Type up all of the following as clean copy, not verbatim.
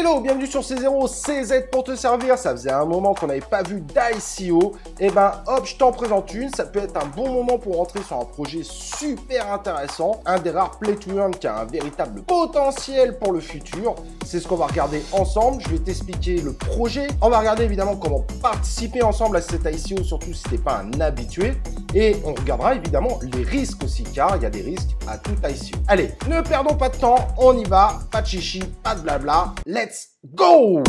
Hello, bienvenue sur C0, CZ pour te servir. Ça faisait un moment qu'on n'avait pas vu d'ICO. Et ben hop, je t'en présente une. Ça peut être un bon moment pour rentrer sur un projet super intéressant. Un des rares play to earn qui a un véritable potentiel pour le futur. C'est ce qu'on va regarder ensemble. Je vais t'expliquer le projet. On va regarder évidemment comment participer ensemble à cet ICO, surtout si t'es pas un habitué. Et on regardera évidemment les risques aussi, car il y a des risques à tout ICO. Allez, ne perdons pas de temps, on y va. Pas de chichi, pas de blabla. Let's go!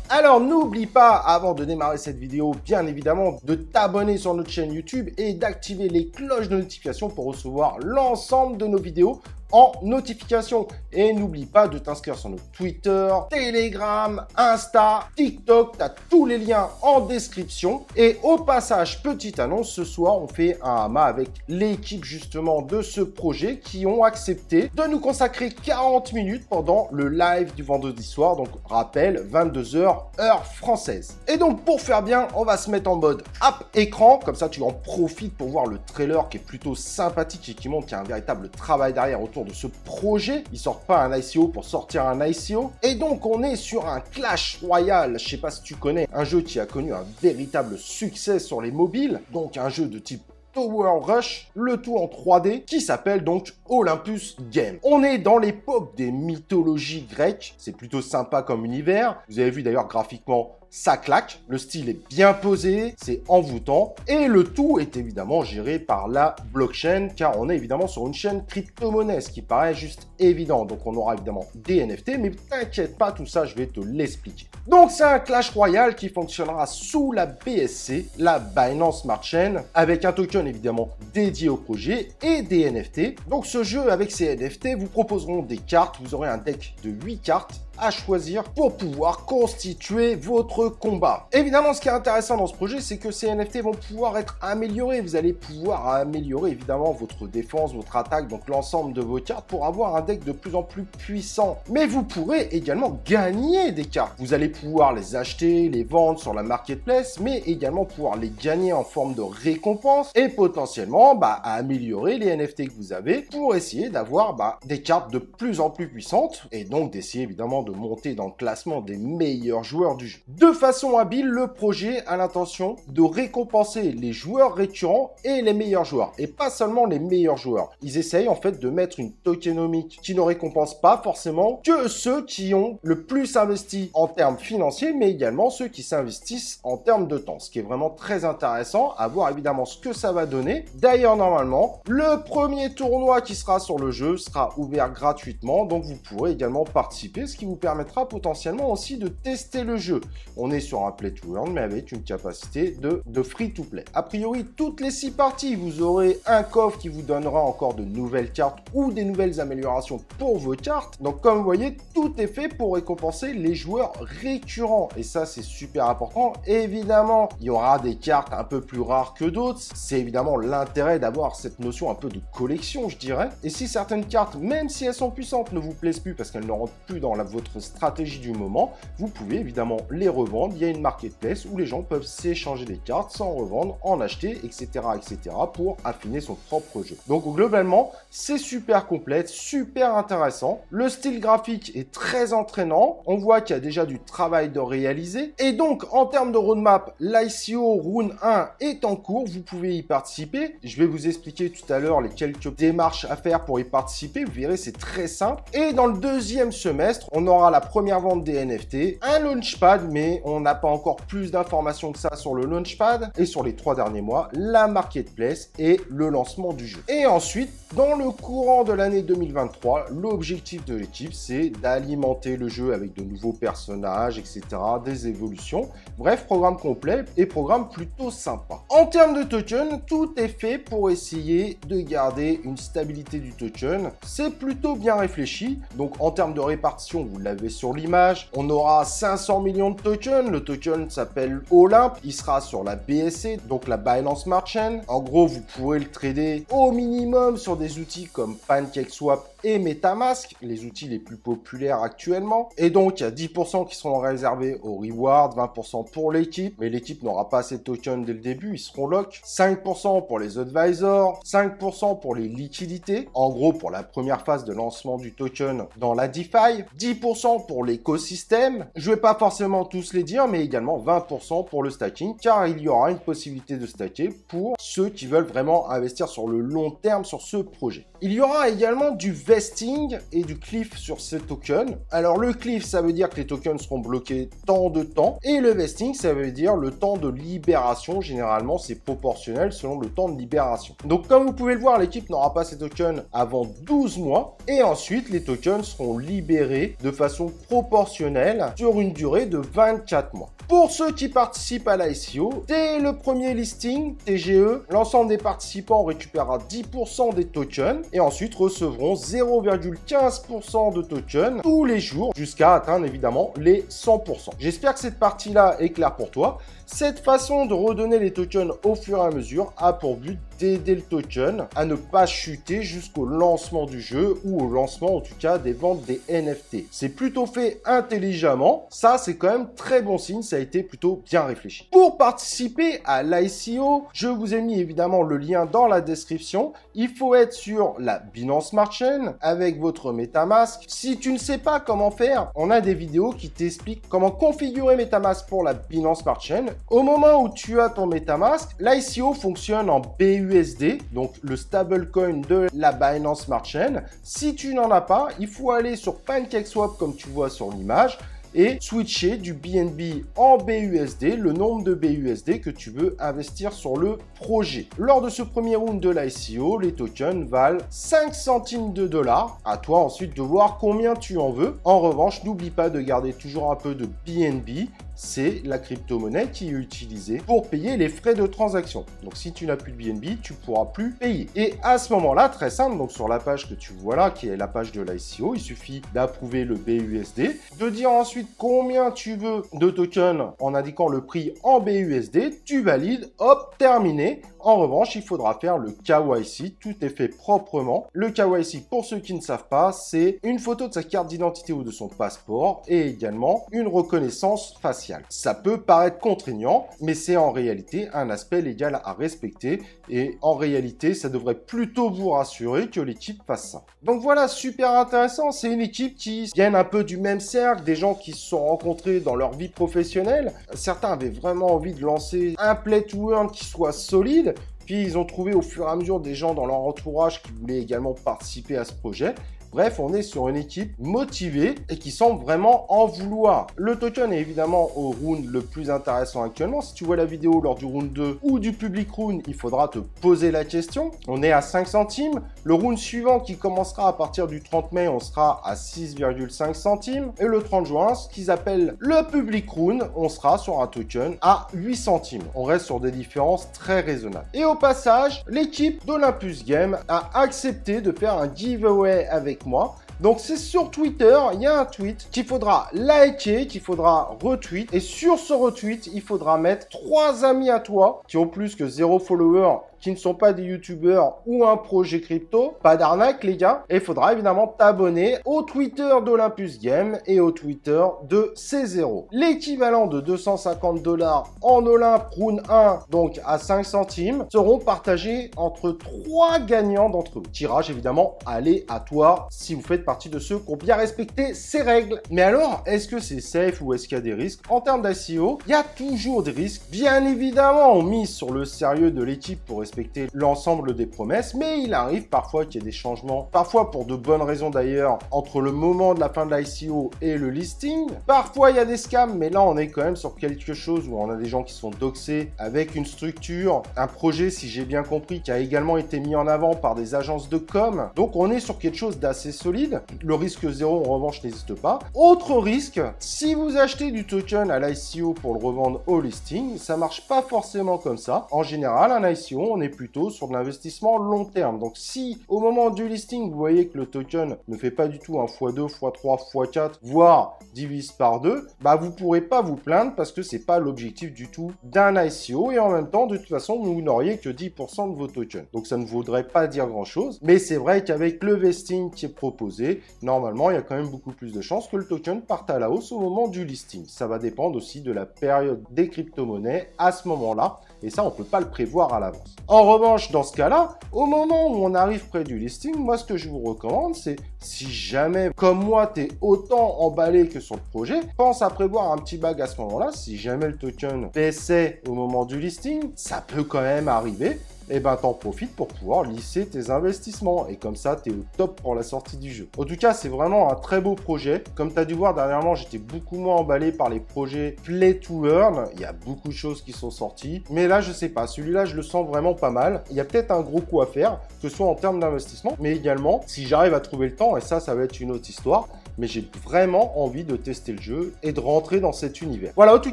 Alors n'oublie pas, avant de démarrer cette vidéo, bien évidemment, de t'abonner sur notre chaîne YouTube et d'activer les cloches de notification pour recevoir l'ensemble de nos vidéos en notification. Et n'oublie pas de t'inscrire sur notre Twitter, Telegram, Insta, TikTok. Tu as tous les liens en description. Et au passage, petite annonce, ce soir, on fait un hama avec l'équipe justement de ce projet qui ont accepté de nous consacrer 40 minutes pendant le live du vendredi soir. Donc, rappel, 22h, heure française. Et donc, pour faire bien, on va se mettre en mode app écran. Comme ça, tu en profites pour voir le trailer qui est plutôt sympathique et qui montre qu'il y a un véritable travail derrière autour de ce projet. Ils sortent pas un ICO pour sortir un ICO. Et donc, on est sur un Clash Royale. Je sais pas si tu connais, un jeu qui a connu un véritable succès sur les mobiles. Donc, un jeu de type Tower Rush, le tout en 3D, qui s'appelle donc Olympus Game. On est dans l'époque des mythologies grecques. C'est plutôt sympa comme univers. Vous avez vu d'ailleurs graphiquement, ça claque, le style est bien posé, c'est envoûtant, et le tout est évidemment géré par la blockchain, car on est évidemment sur une chaîne crypto-monnaie, ce qui paraît juste évident. Donc on aura évidemment des NFT, mais t'inquiète pas, tout ça je vais te l'expliquer. Donc c'est un Clash Royale qui fonctionnera sous la BSC, la Binance Smart Chain, avec un token évidemment dédié au projet et des NFT. Donc ce jeu avec ces NFT vous proposeront des cartes, vous aurez un deck de 8 cartes à choisir pour pouvoir constituer votre combat. Évidemment, ce qui est intéressant dans ce projet, c'est que ces NFT vont pouvoir être améliorés. Vous allez pouvoir améliorer évidemment votre défense, votre attaque, donc l'ensemble de vos cartes pour avoir un deck de plus en plus puissant. Mais vous pourrez également gagner des cartes. Vous allez pouvoir les acheter, les vendre sur la marketplace, mais également pouvoir les gagner en forme de récompense et potentiellement améliorer les NFT que vous avez pour essayer d'avoir des cartes de plus en plus puissantes et donc d'essayer évidemment de monter dans le classement des meilleurs joueurs du jeu. De façon habile, le projet a l'intention de récompenser les joueurs récurrents et les meilleurs joueurs, et pas seulement les meilleurs joueurs. Ils essayent en fait de mettre une tokenomique qui ne récompense pas forcément que ceux qui ont le plus investi en termes financiers, mais également ceux qui s'investissent en termes de temps, ce qui est vraiment très intéressant à voir évidemment ce que ça va donner. D'ailleurs, normalement, le premier tournoi qui sera sur le jeu sera ouvert gratuitement, donc vous pourrez également participer, ce qui vous permettra potentiellement aussi de tester le jeu. On est sur un play to earn, mais avec une capacité de free to play. A priori, toutes les 6 parties, vous aurez un coffre qui vous donnera encore de nouvelles cartes ou des nouvelles améliorations pour vos cartes. Donc, comme vous voyez, tout est fait pour récompenser les joueurs récurrents. Et ça, c'est super important. Évidemment, il y aura des cartes un peu plus rares que d'autres. C'est évidemment l'intérêt d'avoir cette notion un peu de collection, je dirais. Et si certaines cartes, même si elles sont puissantes, ne vous plaisent plus parce qu'elles ne rentrent plus dans votre stratégie du moment, vous pouvez évidemment les revendre. Il y a une marketplace où les gens peuvent s'échanger des cartes, s'en revendre, en acheter, etc., etc. pour affiner son propre jeu. Donc globalement, c'est super complète, super intéressant. Le style graphique est très entraînant. On voit qu'il y a déjà du travail de réaliser. Et donc, en termes de roadmap, l'ICO Round 1 est en cours. Vous pouvez y participer. Je vais vous expliquer tout à l'heure les quelques démarches à faire pour y participer. Vous verrez, c'est très simple. Et dans le deuxième semestre, on aura la première vente des NFT, un launchpad, mais on n'a pas encore plus d'informations que ça sur le launchpad, et sur les 3 derniers mois, la marketplace et le lancement du jeu. Et ensuite, dans le courant de l'année 2023, l'objectif de l'équipe, c'est d'alimenter le jeu avec de nouveaux personnages, etc., des évolutions. Bref, programme complet et programme plutôt sympa. En termes de token, tout est fait pour essayer de garder une stabilité du token. C'est plutôt bien réfléchi. Donc, en termes de répartition, vous l'avez sur l'image. On aura 500 millions de tokens. Le token s'appelle Olympe. Il sera sur la BSC, donc la Binance Smart Chain. En gros, vous pourrez le trader au minimum sur des outils comme PancakeSwap et MetaMask, les outils les plus populaires actuellement. Et donc, il y a 10% qui seront réservés aux rewards, 20% pour l'équipe, mais l'équipe n'aura pas assez de tokens dès le début, ils seront lock. 5% pour les advisors, 5% pour les liquidités, en gros pour la première phase de lancement du token dans la DeFi, 10% pour l'écosystème, je vais pas forcément tous les dire, mais également 20% pour le stacking, car il y aura une possibilité de stacker pour ceux qui veulent vraiment investir sur le long terme sur ce projet. Il y aura également du vesting et du cliff sur ces tokens. Alors le cliff, ça veut dire que les tokens seront bloqués tant de temps, et le vesting, ça veut dire le temps de libération. Généralement, c'est proportionnel selon le temps de libération. Donc comme vous pouvez le voir, l'équipe n'aura pas ces tokens avant 12 mois, et ensuite les tokens seront libérés de façon proportionnelle sur une durée de 24 mois. Pour ceux qui participent à l'ICO, dès le premier listing, TGE, l'ensemble des participants récupérera 10% des tokens et ensuite recevront 0,15% de tokens tous les jours jusqu'à atteindre évidemment les 100%. J'espère que cette partie-là est claire pour toi. Cette façon de redonner les tokens au fur et à mesure a pour but d'aider le token à ne pas chuter jusqu'au lancement du jeu ou au lancement en tout cas des ventes des NFT. C'est plutôt fait intelligemment, ça c'est quand même très bon signe, ça a été plutôt bien réfléchi. Pour participer à l'ICO, je vous ai mis évidemment le lien dans la description. Il faut être sur la Binance Smart Chain avec votre MetaMask. Si tu ne sais pas comment faire, on a des vidéos qui t'expliquent comment configurer MetaMask pour la Binance Smart Chain. Au moment où tu as ton MetaMask, l'ICO fonctionne en BUSD, donc le stablecoin de la Binance Smart Chain. Si tu n'en as pas, il faut aller sur PancakeSwap comme tu vois sur l'image et switcher du BNB en BUSD, le nombre de BUSD que tu veux investir sur le projet. Lors de ce premier round de l'ICO, les tokens valent 5 centimes de dollars. À toi ensuite de voir combien tu en veux. En revanche, n'oublie pas de garder toujours un peu de BNB. C'est la crypto-monnaie qui est utilisée pour payer les frais de transaction. Donc si tu n'as plus de BNB, tu ne pourras plus payer. Et à ce moment-là, très simple, donc sur la page que tu vois là, qui est la page de l'ICO, il suffit d'approuver le BUSD, de dire ensuite combien tu veux de tokens en indiquant le prix en BUSD, tu valides, hop, terminé. En revanche, il faudra faire le KYC, tout est fait proprement. Le KYC, pour ceux qui ne savent pas, c'est une photo de sa carte d'identité ou de son passeport et également une reconnaissance faciale. Ça peut paraître contraignant, mais c'est en réalité un aspect légal à respecter et en réalité, ça devrait plutôt vous rassurer que l'équipe fasse ça. Donc voilà, super intéressant, c'est une équipe qui vient un peu du même cercle, des gens qui se sont rencontrés dans leur vie professionnelle. Certains avaient vraiment envie de lancer un play to earn qui soit solide. Puis ils ont trouvé au fur et à mesure des gens dans leur entourage qui voulaient également participer à ce projet. Bref, on est sur une équipe motivée et qui semble vraiment en vouloir. Le token est évidemment au round le plus intéressant actuellement. Si tu vois la vidéo lors du round 2 ou du public round, il faudra te poser la question. On est à 5 centimes. Le round suivant qui commencera à partir du 30 mai, on sera à 6,5 centimes. Et le 30 juin, ce qu'ils appellent le public round, on sera sur un token à 8 centimes. On reste sur des différences très raisonnables. Et au passage, l'équipe d'Olympus Game a accepté de faire un giveaway avec moi. Donc c'est sur Twitter, il y a un tweet qu'il faudra liker, qu'il faudra retweet. Et sur ce retweet, il faudra mettre 3 amis à toi qui ont plus que 0 follower, qui ne sont pas des youtubeurs ou un projet crypto. Pas d'arnaque les gars. Et il faudra évidemment t'abonner au Twitter d'Olympus Game et au Twitter de C0. L'équivalent de 250 $ en Olympe Round 1, donc à 5 centimes, seront partagés entre 3 gagnants d'entre vous. Tirage évidemment aléatoire si vous faites partie de ceux qui ont bien respecté ces règles. Mais alors, est-ce que c'est safe ou est-ce qu'il y a des risques? En termes d'ICO, il y a toujours des risques. Bien évidemment, on mise sur le sérieux de l'équipe pour respecter l'ensemble des promesses, mais il arrive parfois qu'il y ait des changements, parfois pour de bonnes raisons d'ailleurs, entre le moment de la fin de l'ICO et le listing. Parfois, il y a des scams, mais là, on est quand même sur quelque chose où on a des gens qui sont doxés avec une structure, un projet, si j'ai bien compris, qui a également été mis en avant par des agences de com. Donc, on est sur quelque chose d'assez solide. Le risque zéro, en revanche, n'existe pas. Autre risque, si vous achetez du token à l'ICO pour le revendre au listing, ça marche pas forcément comme ça. En général, un ICO, on est plutôt sur de l'investissement long terme. Donc si au moment du listing, vous voyez que le token ne fait pas du tout un x2, x3, x4, voire divise par 2, bah vous pourrez pas vous plaindre parce que c'est pas l'objectif du tout d'un ICO et en même temps, de toute façon, vous n'auriez que 10% de vos tokens. Donc ça ne voudrait pas dire grand chose, mais c'est vrai qu'avec le vesting qui est proposé, normalement, il y a quand même beaucoup plus de chances que le token parte à la hausse au moment du listing. Ça va dépendre aussi de la période des crypto-monnaies à ce moment-là. Et ça, on ne peut pas le prévoir à l'avance. En revanche, dans ce cas-là, au moment où on arrive près du listing, moi, ce que je vous recommande, c'est si jamais, comme moi, tu es autant emballé que sur le projet, pense à prévoir un petit bag à ce moment-là. Si jamais le token baissait au moment du listing, ça peut quand même arriver. Et ben t'en profites pour pouvoir lisser tes investissements. Et comme ça, tu es au top pour la sortie du jeu. En tout cas, c'est vraiment un très beau projet. Comme tu as dû voir dernièrement, j'étais beaucoup moins emballé par les projets Play to Earn. Il y a beaucoup de choses qui sont sorties. Mais là, je sais pas. Celui-là, je le sens vraiment pas mal. Il y a peut-être un gros coup à faire, que ce soit en termes d'investissement, mais également, si j'arrive à trouver le temps, et ça va être une autre histoire, mais j'ai vraiment envie de tester le jeu et de rentrer dans cet univers. Voilà, en tout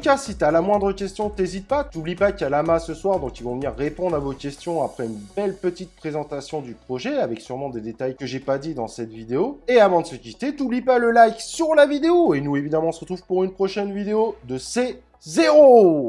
cas, si tu as la moindre question, t'hésites pas. N'oublie pas qu'il y a Lama ce soir, donc ils vont venir répondre à vos questions après une belle petite présentation du projet, avec sûrement des détails que j'ai pas dit dans cette vidéo. Et avant de se quitter, n'oublie pas le like sur la vidéo. Et nous, évidemment, on se retrouve pour une prochaine vidéo de C0.